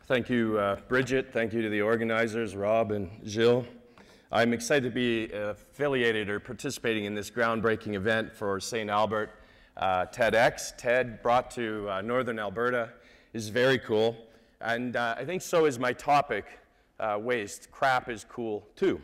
Thank you, Bridget. Thank you to the organizers, Rob and Gilles. I'm excited to be affiliated or participating in this groundbreaking event for St. Albert TEDx. TED brought to Northern Alberta is very cool. And I think so is my topic, waste. Crap is cool too.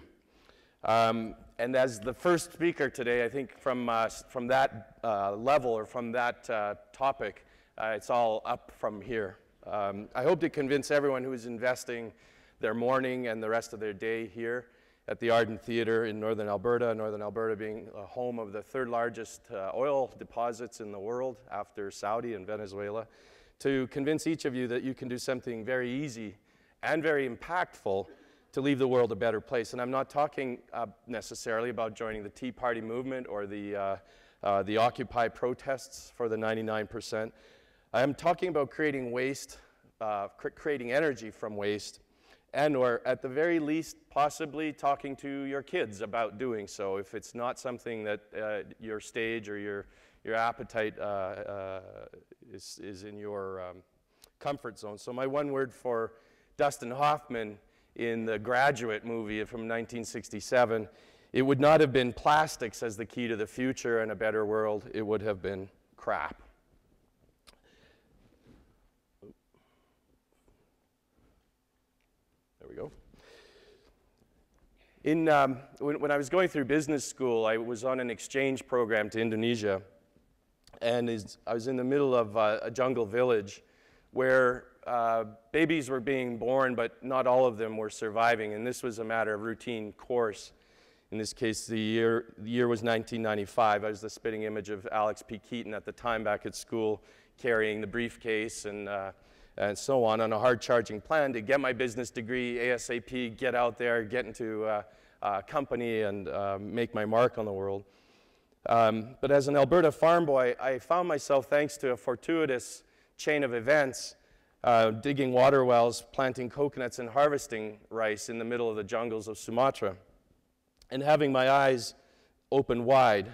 And as the first speaker today, I think from that level or from that topic, it's all up from here. I hope to convince everyone who is investing their morning and the rest of their day here at the Arden Theatre in Northern Alberta being a home of the third largest oil deposits in the world after Saudi and Venezuela, to convince each of you that you can do something very easy and very impactful to leave the world a better place. And I'm not talking necessarily about joining the Tea Party movement or the Occupy protests for the 99%. I'm talking about creating waste, creating energy from waste, and or at the very least possibly talking to your kids about doing so if it's not something that your stage or your appetite is in your comfort zone. So my one word for Dustin Hoffman in the Graduate movie from 1967, it would not have been plastics as the key to the future and a better world, it would have been crap. There we go. When I was going through business school, I was on an exchange program to Indonesia, and I was in the middle of a jungle village where babies were being born, but not all of them were surviving, and this was a matter of routine course. In this case, the year was 1995. I was the spitting image of Alex P. Keaton at the time back at school, carrying the briefcase and so on a hard-charging plan to get my business degree ASAP, get out there, get into a company and make my mark on the world. But as an Alberta farm boy, I found myself, thanks to a fortuitous chain of events, digging water wells, planting coconuts, and harvesting rice in the middle of the jungles of Sumatra, and having my eyes open wide.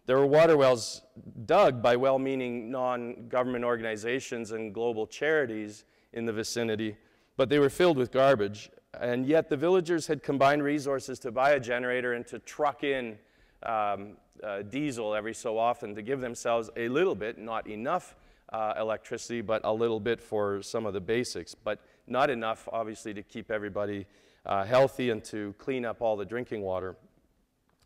There were water wells dug by well-meaning non-government organizations and global charities in the vicinity, but they were filled with garbage. And yet the villagers had combined resources to buy a generator and to truck in diesel every so often to give themselves a little bit, not enough electricity, but a little bit for some of the basics, but not enough, obviously, to keep everybody healthy and to clean up all the drinking water.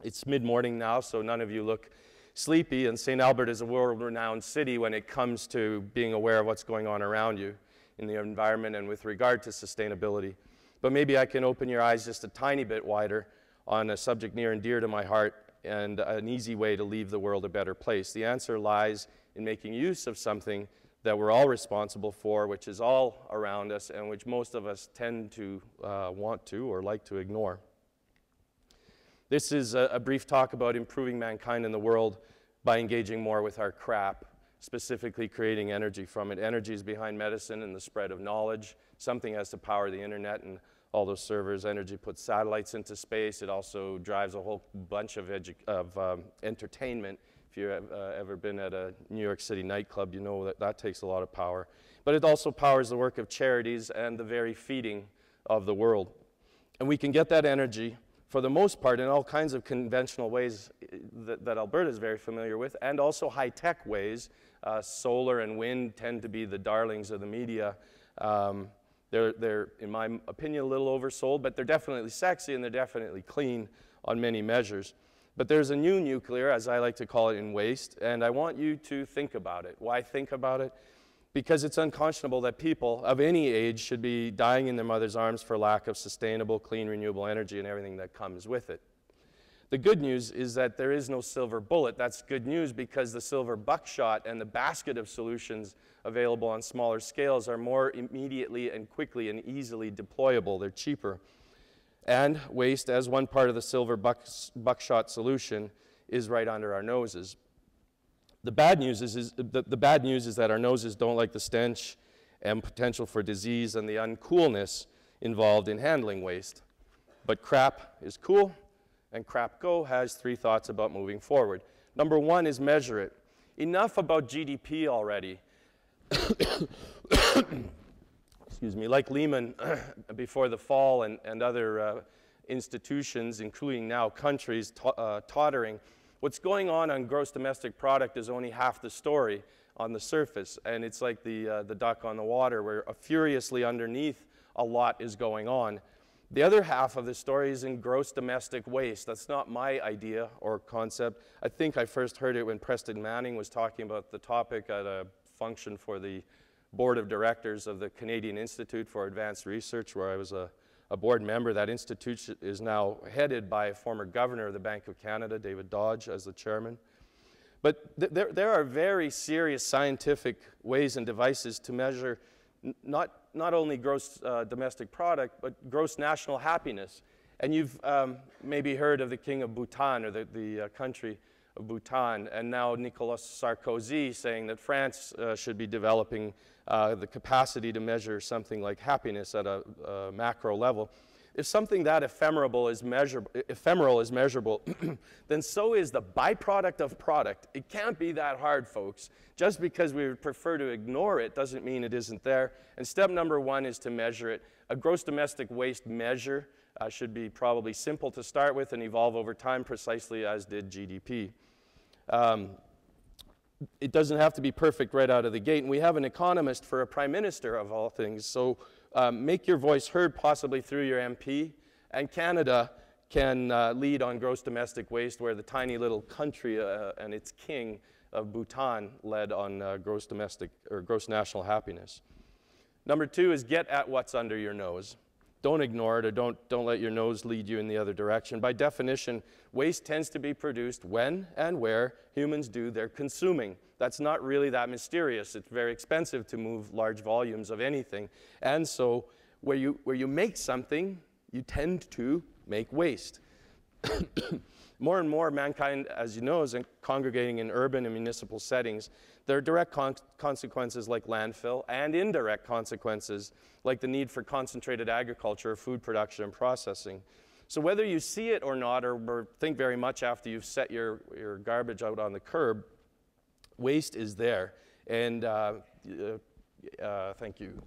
It's mid-morning now, so none of you look sleepy, and St. Albert is a world-renowned city when it comes to being aware of what's going on around you in the environment and with regard to sustainability. But maybe I can open your eyes just a tiny bit wider on a subject near and dear to my heart and an easy way to leave the world a better place. The answer lies in making use of something that we're all responsible for, which is all around us and which most of us tend to want to or like to ignore. This is a brief talk about improving mankind in the world by engaging more with our crap, specifically creating energy from it. Energy is behind medicine and the spread of knowledge. Something has to power the internet and all those servers. Energy puts satellites into space. It also drives a whole bunch of entertainment. If you've ever been at a New York City nightclub, you know that that takes a lot of power. But it also powers the work of charities and the very feeding of the world. And we can get that energy, for the most part, in all kinds of conventional ways that Alberta is very familiar with, and also high-tech ways. Solar and wind tend to be the darlings of the media. They're, in my opinion, a little oversold, but they're definitely sexy and they're definitely clean on many measures. But there's a new nuclear, as I like to call it, in waste, and I want you to think about it. Why think about it? Because it's unconscionable that people of any age should be dying in their mother's arms for lack of sustainable, clean, renewable energy and everything that comes with it. The good news is that there is no silver bullet. That's good news because the silver buckshot and the basket of solutions available on smaller scales are more immediately and quickly and easily deployable. They're cheaper. And waste, as one part of the silver buckshot solution, is right under our noses. The bad news is that our noses don't like the stench and potential for disease and the uncoolness involved in handling waste. But crap is cool, and Chrapko has 3 thoughts about moving forward. Number 1 is measure it. Enough about GDP already. excuse me, like Lehman before the fall and other institutions, including now countries, tottering, what's going on gross domestic product is only half the story on the surface. And it's like the duck on the water, where furiously underneath a lot is going on. The other half of the story is in gross domestic waste. That's not my idea or concept. I think I first heard it when Preston Manning was talking about the topic at a function for the board of directors of the Canadian Institute for Advanced Research, where I was a board member. That institute is now headed by a former governor of the Bank of Canada, David Dodge, as the chairman. But there are very serious scientific ways and devices to measure not only gross domestic product, but gross national happiness. And you've maybe heard of the King of Bhutan, or the country of Bhutan, and now Nicolas Sarkozy saying that France should be developing the capacity to measure something like happiness at a macro level. If something that ephemeral is measurable, then so is the byproduct of product. It can't be that hard, folks. Just because we would prefer to ignore it doesn't mean it isn't there. And step number one is to measure it. A gross domestic waste measure should be probably simple to start with and evolve over time, precisely as did GDP. It doesn't have to be perfect right out of the gate. And we have an economist for a prime minister, of all things. So make your voice heard, possibly through your MP. And Canada can lead on gross domestic waste, where the tiny little country and its king of Bhutan led on gross domestic or gross national happiness. Number two is get at what's under your nose. Don't ignore it, or don't let your nose lead you in the other direction. By definition, waste tends to be produced when and where humans do their consuming. That's not really that mysterious. It's very expensive to move large volumes of anything. And so where you make something, you tend to make waste. More and more, mankind, as you know, is congregating in urban and municipal settings. There are direct consequences like landfill, and indirect consequences like the need for concentrated agriculture, food production, and processing. So whether you see it or not, or think very much after you've set your garbage out on the curb, waste is there. And thank you.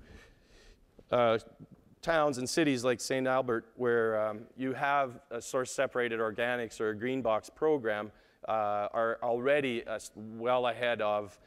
Towns and cities like St. Albert, where you have a source-separated organics or a green box program, are already well ahead of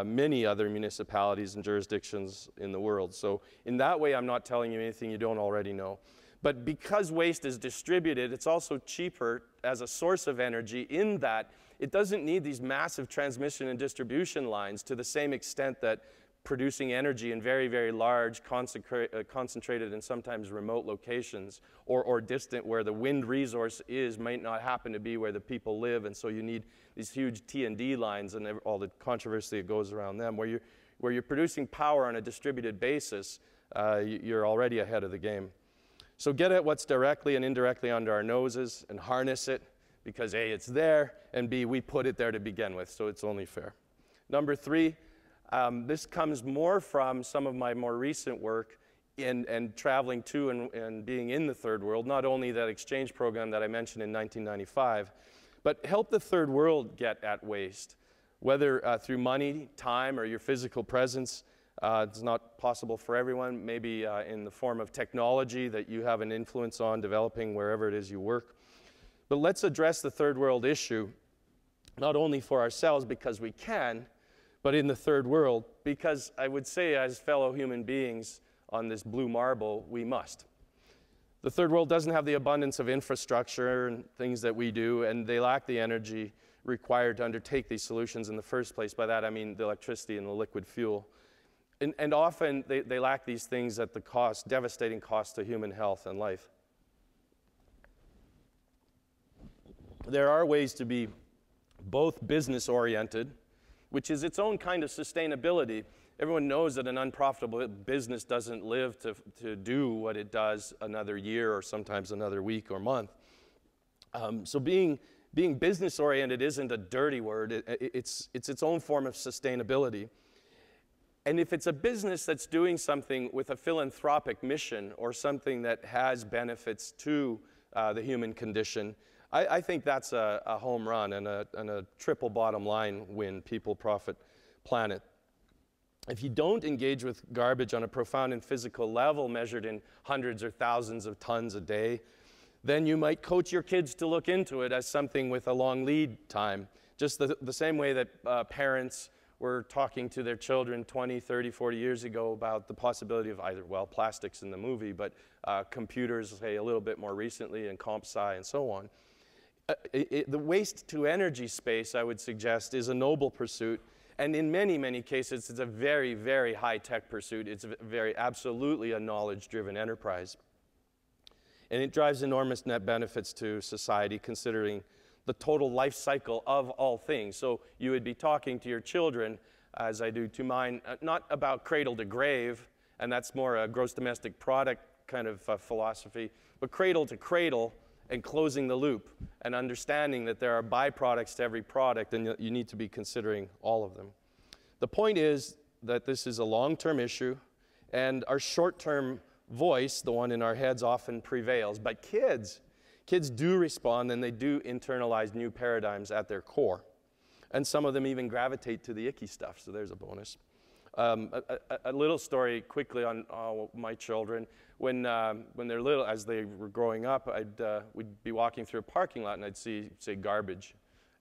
many other municipalities and jurisdictions in the world. So in that way, I'm not telling you anything you don't already know. But because waste is distributed, it's also cheaper as a source of energy, in that it doesn't need these massive transmission and distribution lines to the same extent that producing energy in very, very large, concentrated and sometimes remote locations, or distant, where the wind resource might not happen to be where the people live, and so you need these huge T&D lines and all the controversy that goes around them. Where you're producing power on a distributed basis, you're already ahead of the game. So get at what's directly and indirectly under our noses and harness it, because A, it's there, and B, we put it there to begin with, so it's only fair. Number three, this comes more from some of my more recent work and traveling to and being in the third world, not only that exchange program that I mentioned in 1995, but help the third world get at waste, whether through money, time, or your physical presence. It's not possible for everyone, maybe in the form of technology that you have an influence on developing wherever it is you work. But let's address the third world issue, not only for ourselves because we can, but in the third world, because I would say as fellow human beings on this blue marble, we must. The third world doesn't have the abundance of infrastructure and things that we do, and they lack the energy required to undertake these solutions in the first place. By that I mean the electricity and the liquid fuel. And often they lack these things at the cost, devastating cost to human health and life. There are ways to be both business-oriented, which is its own kind of sustainability. Everyone knows that an unprofitable business doesn't live to do what it does another year or sometimes another week or month. So being business-oriented isn't a dirty word. It's its own form of sustainability. And if it's a business that's doing something with a philanthropic mission or something that has benefits to the human condition, I think that's a home run and a triple bottom line win: people, profit, planet. If you don't engage with garbage on a profound and physical level measured in hundreds or thousands of tons a day, then you might coach your kids to look into it as something with a long lead time. Just the same way that parents were talking to their children 20, 30, 40 years ago about the possibility of either, well, plastics in the movie, but computers, say, a little bit more recently, and comp sci and so on. The waste to energy space, I would suggest, is a noble pursuit. And in many, many cases, it's a very, very high-tech pursuit. It's very absolutely a knowledge-driven enterprise. And it drives enormous net benefits to society, considering the total life cycle of all things. So you would be talking to your children, as I do to mine, not about cradle to grave, and that's more a gross domestic product kind of philosophy, but cradle to cradle, and closing the loop and understanding that there are byproducts to every product, and you need to be considering all of them. The point is that this is a long-term issue, and our short-term voice, the one in our heads, often prevails. But kids do respond, and they do internalize new paradigms at their core. And some of them even gravitate to the icky stuff, so there's a bonus. A little story quickly on my children. When they're little, as they were growing up, we'd be walking through a parking lot and I'd see, say, garbage,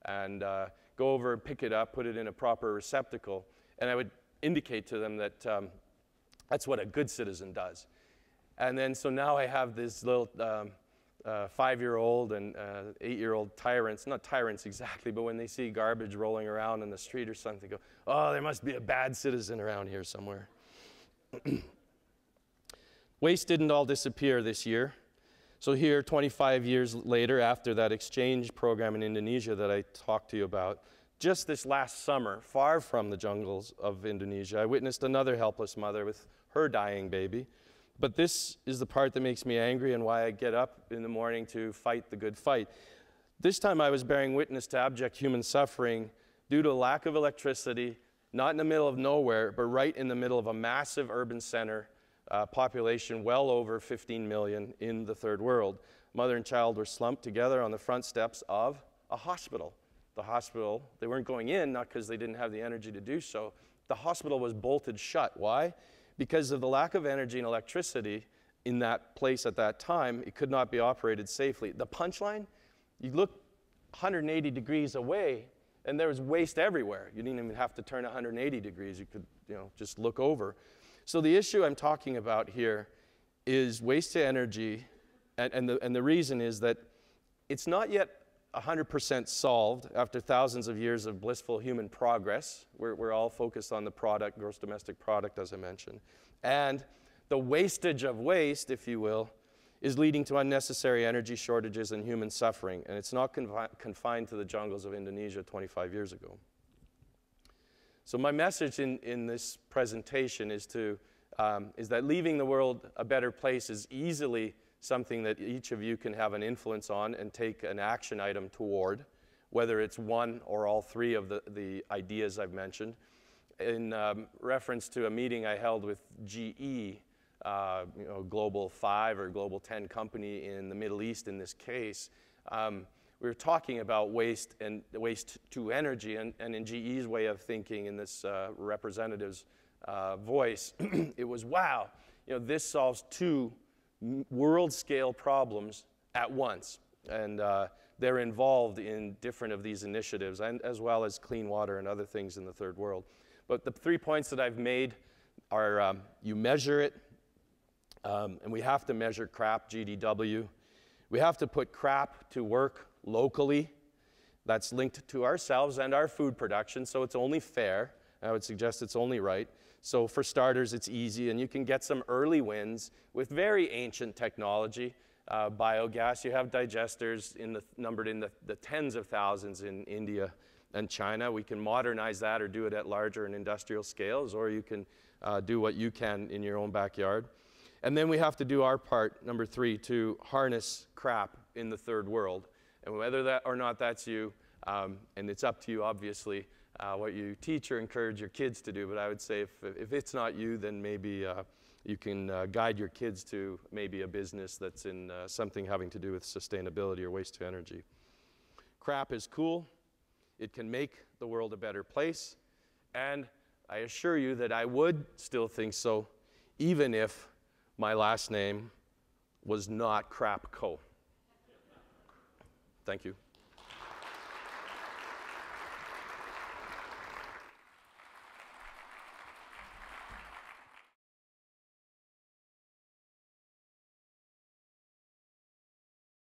and go over and pick it up, put it in a proper receptacle, and I would indicate to them that that's what a good citizen does. And then so now I have this little 5-year-old and 8-year-old tyrants, not tyrants exactly, but when they see garbage rolling around in the street or something, they go, oh, there must be a bad citizen around here somewhere. Waste didn't all disappear this year. So here, 25 years later, after that exchange program in Indonesia that I talked to you about, just this last summer, far from the jungles of Indonesia, I witnessed another helpless mother with her dying baby. But this is the part that makes me angry and why I get up in the morning to fight the good fight. This time I was bearing witness to abject human suffering due to a lack of electricity, not in the middle of nowhere, but right in the middle of a massive urban center, population well over 15 million in the third world. Mother and child were slumped together on the front steps of a hospital. The hospital, they weren't going in, not because they didn't have the energy to do so. The hospital was bolted shut. Why? Because of the lack of energy and electricity in that place at that time, it could not be operated safely. The punchline, you look 180 degrees away, and there was waste everywhere. You didn't even have to turn 180 degrees. You could, just look over. So the issue I'm talking about here is waste to energy, and the reason is that it's not yet 100% solved after thousands of years of blissful human progress. We're all focused on the product, gross domestic product, as I mentioned. And the wastage of waste, if you will, is leading to unnecessary energy shortages and human suffering. And it's not confined to the jungles of Indonesia 25 years ago. So my message in this presentation is that leaving the world a better place is easily something that each of you can have an influence on and take an action item toward, whether it's one or all three of the ideas I've mentioned. In reference to a meeting I held with GE, Global 5 or Global 10 company in the Middle East in this case, we were talking about waste and waste to energy, and in GE's way of thinking, in this representative's voice, it was, wow, this solves two world-scale problems at once, and they're involved in different of these initiatives, and as well as clean water and other things in the third world. But the 3 points that I've made are you measure it, and we have to measure CRAP, GDW. We have to put CRAP to work locally. That's linked to ourselves and our food production, so it's only fair. I would suggest it's only right. So for starters, it's easy, and you can get some early wins with very ancient technology. Biogas, you have digesters numbered in the tens of thousands in India and China. We can modernize that or do it at larger and industrial scales, or you can do what you can in your own backyard. And then we have to do our part, number 3, to harness CRAP in the third world. And whether that or not that's you, and it's up to you, obviously, what you teach or encourage your kids to do. But I would say if it's not you, then maybe you can guide your kids to maybe a business that's in something having to do with sustainability or waste to energy. CRAP is cool. It can make the world a better place. And I assure you that I would still think so, even if my last name was not Chrapko. Thank you.